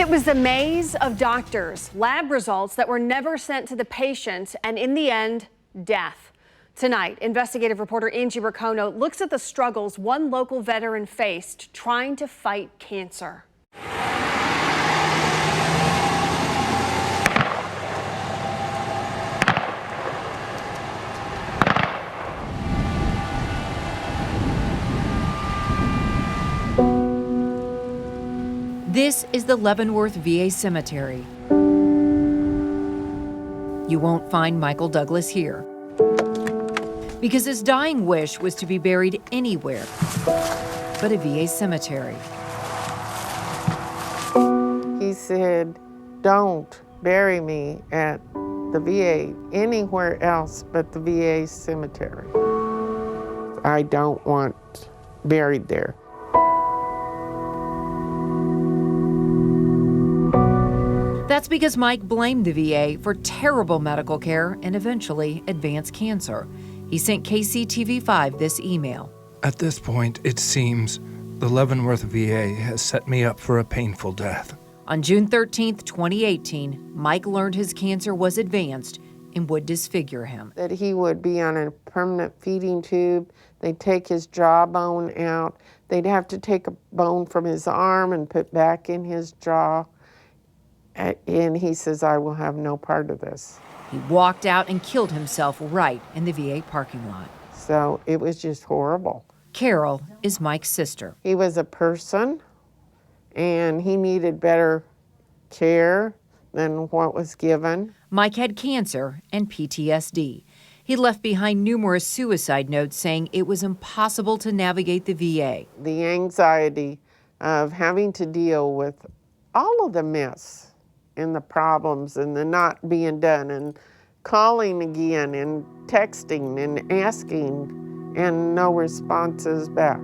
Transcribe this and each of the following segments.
It was a maze of doctors, lab results that were never sent to the patient, and in the end, death. Tonight, investigative reporter Angie Racono looks at the struggles one local veteran faced trying to fight cancer. This is the Leavenworth VA Cemetery. You won't find Michael Douglas here, because his dying wish was to be buried anywhere but a VA cemetery. He said, "Don't bury me at the VA, anywhere else but the VA cemetery. I don't want buried there." That's because Mike blamed the VA for terrible medical care and eventually advanced cancer. He sent KCTV5 this email. At this point, it seems the Leavenworth VA has set me up for a painful death. On June 13th, 2018, Mike learned his cancer was advanced and would disfigure him. That he would be on a permanent feeding tube. They'd take his jawbone out. They'd have to take a bone from his arm and put back in his jaw. And he says, "I will have no part of this." He walked out and killed himself right in the VA parking lot. So it was just horrible. Carol is Mike's sister. He was a person, and he needed better care than what was given. Mike had cancer and PTSD. He left behind numerous suicide notes saying it was impossible to navigate the VA. The anxiety of having to deal with all of the mess and the problems and the not being done and calling again and texting and asking and no responses back.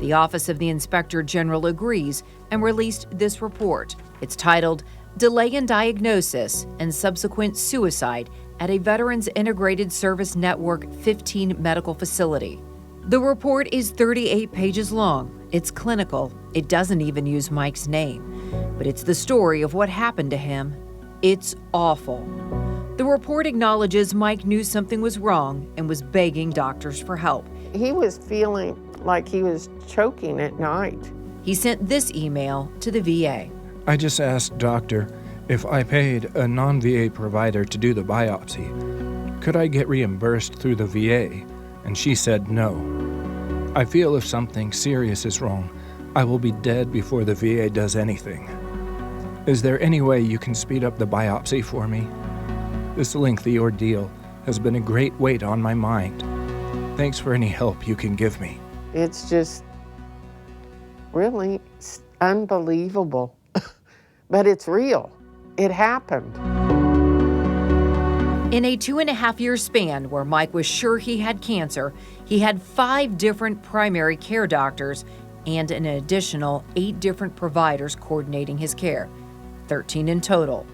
The Office of the Inspector General agrees and released this report. It's titled Delay in Diagnosis and Subsequent Suicide at a Veterans Integrated Service Network 15 medical facility. The report is 38 pages long. It's clinical. It doesn't even use Mike's name. But it's the story of what happened to him. It's awful. The report acknowledges Mike knew something was wrong and was begging doctors for help. He was feeling like he was choking at night. He sent this email to the VA. I just asked doctor if I paid a non-VA provider to do the biopsy, could I get reimbursed through the VA? And she said no. I feel if something serious is wrong, I will be dead before the VA does anything. Is there any way you can speed up the biopsy for me? This lengthy ordeal has been a great weight on my mind. Thanks for any help you can give me. It's just really unbelievable, but it's real. It happened. In a 2.5-year span where Mike was sure he had cancer, he had 5 different primary care doctors and an additional 8 different providers coordinating his care, 13 in total.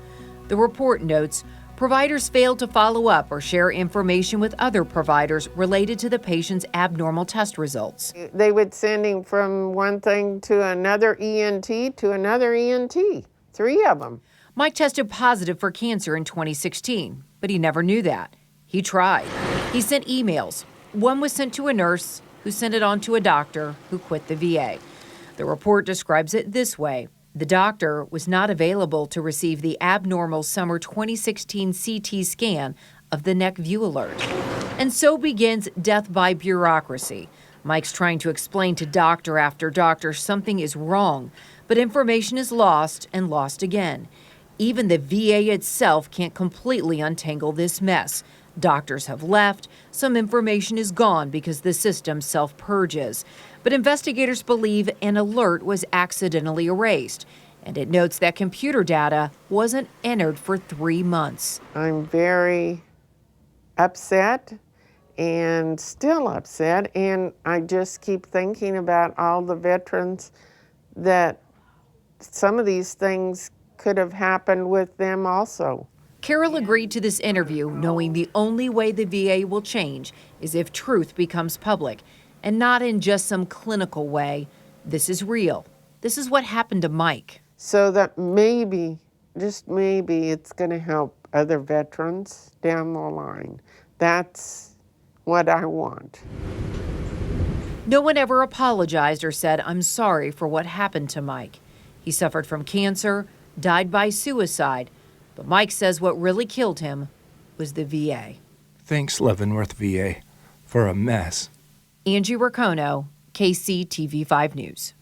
The report notes providers failed to follow up or share information with other providers related to the patient's abnormal test results. They would send him from one thing to another ENT to another ENT, 3 of them. Mike tested positive for cancer in 2016, but he never knew that. He tried. He sent emails. One was sent to a nurse, who sent it on to a doctor, who quit the VA. The report describes it this way. The doctor was not available to receive the abnormal summer 2016 CT scan of the neck view alert. And so begins death by bureaucracy. Mike's trying to explain to doctor after doctor something is wrong, but information is lost and lost again. Even the VA itself can't completely untangle this mess. Doctors have left, some information is gone because the system self-purges. But investigators believe an alert was accidentally erased, and it notes that computer data wasn't entered for 3 months. I'm very upset and still upset, and I just keep thinking about all the veterans that some of these things could have happened with them also. Carol agreed to this interview knowing the only way the VA will change is if truth becomes public, and not in just some clinical way. This is real. This is what happened to Mike. So that maybe, just maybe, it's going to help other veterans down the line. That's what I want. No one ever apologized or said, "I'm sorry for what happened to Mike." He suffered from cancer, died by suicide, but Mike says what really killed him was the VA. Thanks, Leavenworth VA, for a mess. Angie Racono, KCTV5 News.